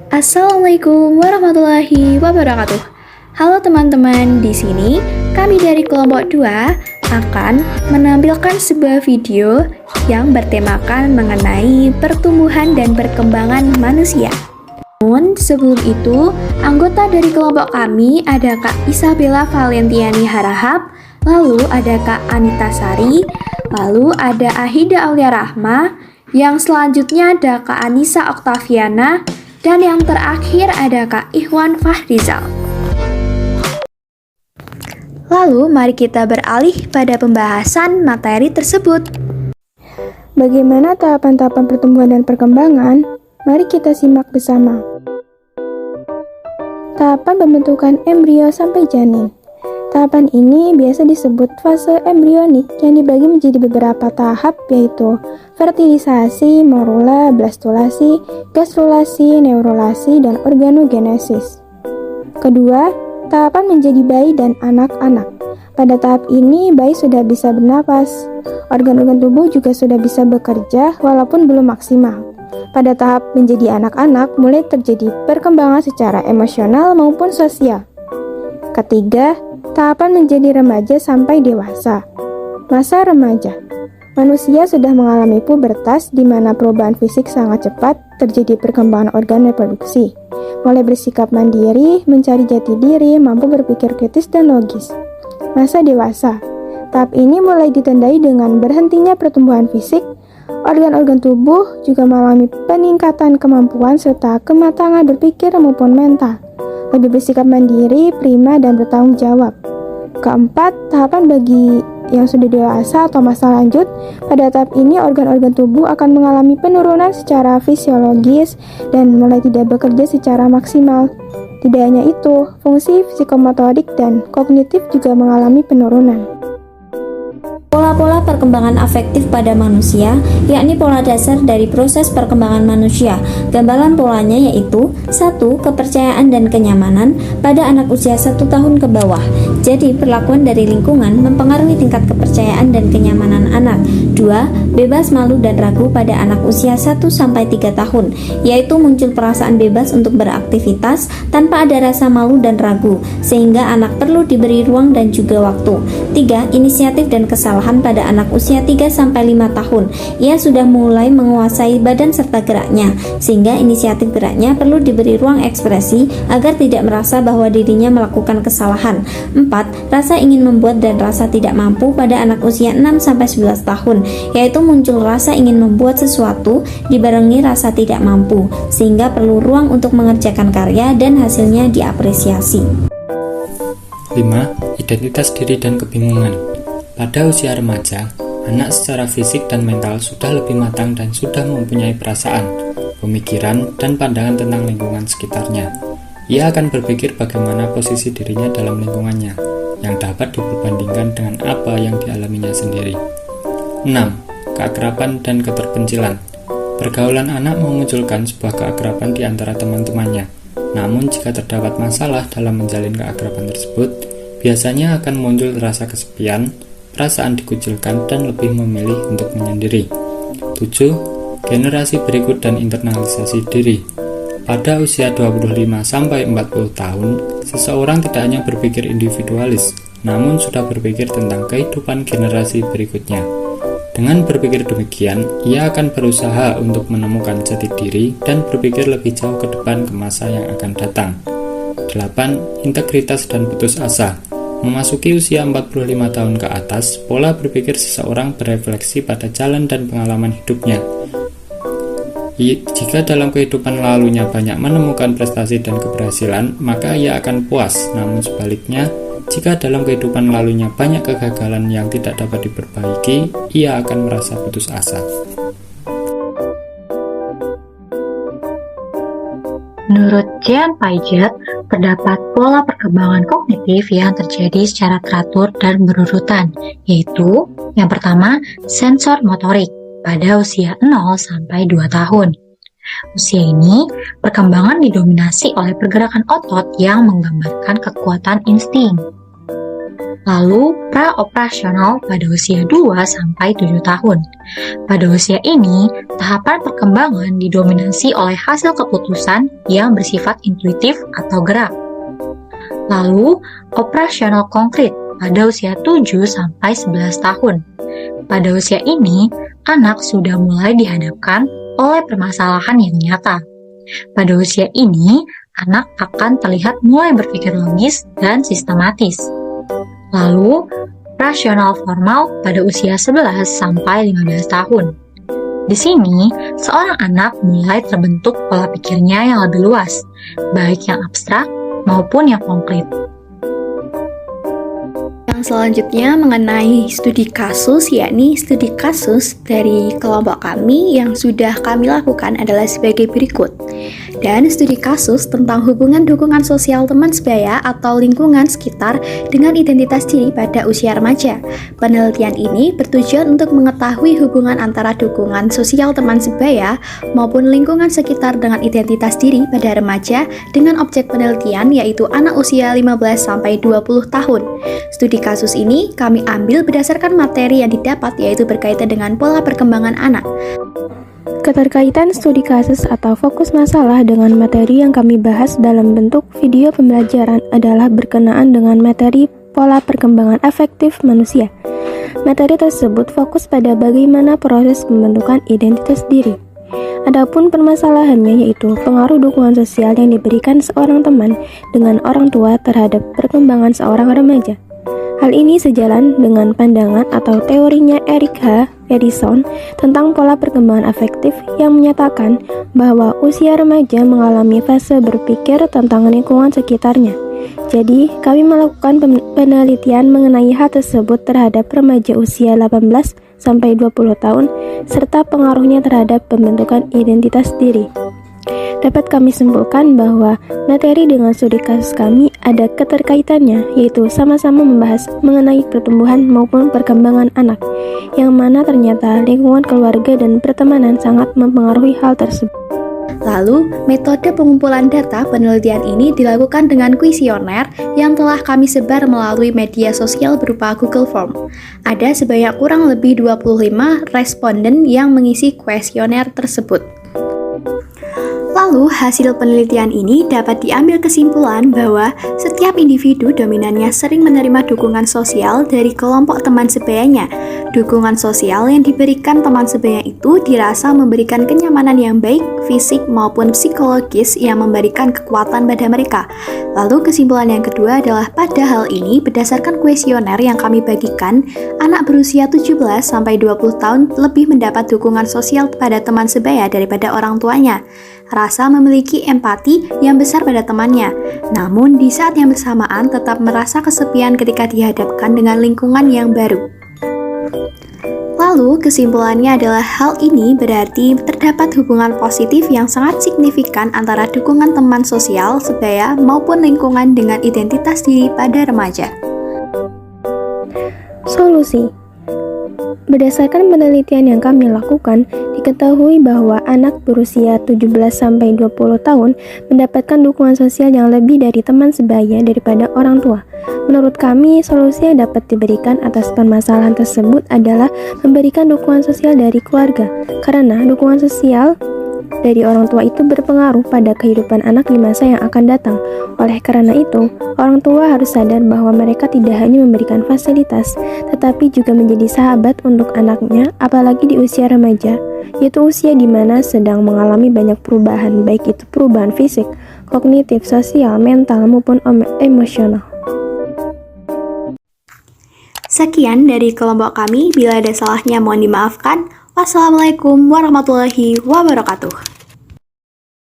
Assalamualaikum warahmatullahi wabarakatuh. Halo teman-teman, di sini kami dari kelompok 2 akan menampilkan sebuah video yang bertemakan mengenai pertumbuhan dan perkembangan manusia. Namun sebelum itu, anggota dari kelompok kami ada Kak Isabella Valentiani Harahap, lalu ada Kak Anita Sari, lalu ada Ahida Aulia Rahma, yang selanjutnya ada Kak Anissa Oktaviana, dan yang terakhir ada Kak Ikhwan Fahrizal. Lalu mari kita beralih pada pembahasan materi tersebut. Bagaimana tahapan-tahapan pertumbuhan dan perkembangan? Mari kita simak bersama. Tahapan pembentukan embrio sampai janin. Tahapan ini biasa disebut fase embrionik yang dibagi menjadi beberapa tahap, yaitu fertilisasi, morula, blastulasi, gastrulasi, neurulasi, dan organogenesis. Kedua, tahapan menjadi bayi dan anak-anak. Pada tahap ini, bayi sudah bisa bernapas. Organ-organ tubuh juga sudah bisa bekerja walaupun belum maksimal. Pada tahap menjadi anak-anak, mulai terjadi perkembangan secara emosional maupun sosial. Ketiga, tahapan menjadi remaja sampai dewasa. Masa remaja. Manusia sudah mengalami pubertas di mana perubahan fisik sangat cepat, terjadi perkembangan organ reproduksi. Mulai bersikap mandiri, mencari jati diri, mampu berpikir kritis dan logis. Masa dewasa. Tahap ini mulai ditandai dengan berhentinya pertumbuhan fisik. Organ-organ tubuh juga mengalami peningkatan kemampuan serta kematangan berpikir maupun mental. Lebih bersikap mandiri, prima, dan bertanggung jawab. Keempat, tahapan bagi yang sudah dewasa atau masa lanjut. Pada tahap ini, organ-organ tubuh akan mengalami penurunan secara fisiologis dan mulai tidak bekerja secara maksimal. Tidak hanya itu, fungsi psikomotorik dan kognitif juga mengalami penurunan. Pola-pola perkembangan afektif pada manusia, yakni pola dasar dari proses perkembangan manusia. Gambaran polanya yaitu 1. Kepercayaan dan kenyamanan pada anak usia 1 tahun ke bawah. Jadi, perlakuan dari lingkungan mempengaruhi tingkat kepercayaan dan kenyamanan anak. 2. Bebas malu dan ragu pada anak usia 1-3 tahun, yaitu muncul perasaan bebas untuk beraktivitas tanpa ada rasa malu dan ragu, sehingga anak perlu diberi ruang dan juga waktu. 3. Inisiatif dan kesalahan pada anak usia 3-5 tahun. Ia sudah mulai menguasai badan serta geraknya, sehingga inisiatif geraknya perlu diberi ruang ekspresi agar tidak merasa bahwa dirinya melakukan kesalahan. 4. Rasa ingin membuat dan rasa tidak mampu pada anak usia 6-11 tahun, yaitu muncul rasa ingin membuat sesuatu dibarengi rasa tidak mampu, sehingga perlu ruang untuk mengerjakan karya dan hasilnya diapresiasi. 5. Identitas diri dan kebingungan. Pada usia remaja, anak secara fisik dan mental sudah lebih matang dan sudah mempunyai perasaan, pemikiran, dan pandangan tentang lingkungan sekitarnya. Ia akan berpikir bagaimana posisi dirinya dalam lingkungannya, yang dapat diperbandingkan dengan apa yang dialaminya sendiri. 6. Keakraban dan keterpencilan. Pergaulan anak memunculkan sebuah keakraban di antara teman-temannya. Namun jika terdapat masalah dalam menjalin keakraban tersebut, biasanya akan muncul rasa kesepian, perasaan dikucilkan, dan lebih memilih untuk menyendiri. 7. Generasi berikut dan internalisasi diri. Pada usia 25-40 tahun, seseorang tidak hanya berpikir individualis, namun sudah berpikir tentang kehidupan generasi berikutnya. Dengan berpikir demikian, ia akan berusaha untuk menemukan jati diri dan berpikir lebih jauh ke depan ke masa yang akan datang. 8. Integritas dan putus asa. Memasuki usia 45 tahun ke atas, pola berpikir seseorang berefleksi pada jalan dan pengalaman hidupnya. Jika dalam kehidupan lalunya banyak menemukan prestasi dan keberhasilan, maka ia akan puas. Namun sebaliknya, jika dalam kehidupan lalunya banyak kegagalan yang tidak dapat diperbaiki, ia akan merasa putus asa. Menurut Jean Piaget, terdapat pola perkembangan kognitif yang terjadi secara teratur dan berurutan, yaitu yang pertama, sensor motorik pada usia 0-2 tahun. Usia ini, perkembangan didominasi oleh pergerakan otot yang menggambarkan kekuatan insting. Lalu praoperasional pada usia 2-7 tahun. Pada usia ini, tahapan perkembangan didominasi oleh hasil keputusan yang bersifat intuitif atau gerak. Lalu, operasional konkret pada usia 7-11 tahun. Pada usia ini, anak sudah mulai dihadapkan oleh permasalahan yang nyata. Pada usia ini, anak akan terlihat mulai berpikir logis dan sistematis. Lalu, rasional formal pada usia 11-15 tahun. Di sini, seorang anak mulai terbentuk pola pikirnya yang lebih luas, baik yang abstrak maupun yang konkret. Yang selanjutnya mengenai studi kasus, yakni studi kasus dari kelompok kami yang sudah kami lakukan adalah sebagai berikut. Dan studi kasus tentang hubungan dukungan sosial teman sebaya atau lingkungan sekitar dengan identitas diri pada usia remaja. Penelitian ini bertujuan untuk mengetahui hubungan antara dukungan sosial teman sebaya maupun lingkungan sekitar dengan identitas diri pada remaja dengan objek penelitian yaitu anak usia 15-20 tahun. Studi kasus ini kami ambil berdasarkan materi yang didapat yaitu berkaitan dengan pola perkembangan anak. Keterkaitan studi kasus atau fokus masalah dengan materi yang kami bahas dalam bentuk video pembelajaran adalah berkenaan dengan materi pola perkembangan afektif manusia. Materi tersebut fokus pada bagaimana proses pembentukan identitas diri. Adapun permasalahannya yaitu pengaruh dukungan sosial yang diberikan seorang teman dengan orang tua terhadap perkembangan seorang remaja. Hal ini sejalan dengan pandangan atau teorinya Erik H. Edison tentang pola perkembangan afektif yang menyatakan bahwa usia remaja mengalami fase berpikir tentang lingkungan sekitarnya. Jadi, kami melakukan penelitian mengenai hal tersebut terhadap remaja usia 18-20 tahun serta pengaruhnya terhadap pembentukan identitas diri. Dapat kami simpulkan bahwa materi dengan studi kasus kami ada keterkaitannya, yaitu sama-sama membahas mengenai pertumbuhan maupun perkembangan anak, yang mana ternyata lingkungan keluarga dan pertemanan sangat mempengaruhi hal tersebut. Lalu, metode pengumpulan data penelitian ini dilakukan dengan kuesioner yang telah kami sebar melalui media sosial berupa Google Form. Ada sebanyak kurang lebih 25 responden yang mengisi kuesioner tersebut. Lalu, hasil penelitian ini dapat diambil kesimpulan bahwa setiap individu dominannya sering menerima dukungan sosial dari kelompok teman sebayanya. Dukungan sosial yang diberikan teman sebaya itu dirasa memberikan kenyamanan yang baik, fisik maupun psikologis yang memberikan kekuatan pada mereka. Lalu, kesimpulan yang kedua adalah pada hal ini, berdasarkan kuesioner yang kami bagikan, anak berusia 17-20 tahun lebih mendapat dukungan sosial pada teman sebaya daripada orang tuanya. Rasa memiliki empati yang besar pada temannya, namun di saat yang bersamaan tetap merasa kesepian ketika dihadapkan dengan lingkungan yang baru. Lalu, kesimpulannya adalah hal ini berarti terdapat hubungan positif yang sangat signifikan antara dukungan teman sosial sebaya maupun lingkungan dengan identitas diri pada remaja. Solusi. Berdasarkan penelitian yang kami lakukan, diketahui bahwa anak berusia 17-20 tahun mendapatkan dukungan sosial yang lebih dari teman sebaya daripada orang tua. Menurut kami, solusi yang dapat diberikan atas permasalahan tersebut adalah memberikan dukungan sosial dari keluarga, karena dukungan sosial dari orang tua itu berpengaruh pada kehidupan anak di masa yang akan datang. Oleh karena itu, orang tua harus sadar bahwa mereka tidak hanya memberikan fasilitas, tetapi juga menjadi sahabat untuk anaknya, apalagi di usia remaja, yaitu usia di mana sedang mengalami banyak perubahan, baik itu perubahan fisik, kognitif, sosial, mental, maupun emosional. Sekian dari kelompok kami, bila ada salahnya mohon dimaafkan. Wassalamualaikum warahmatullahi wabarakatuh.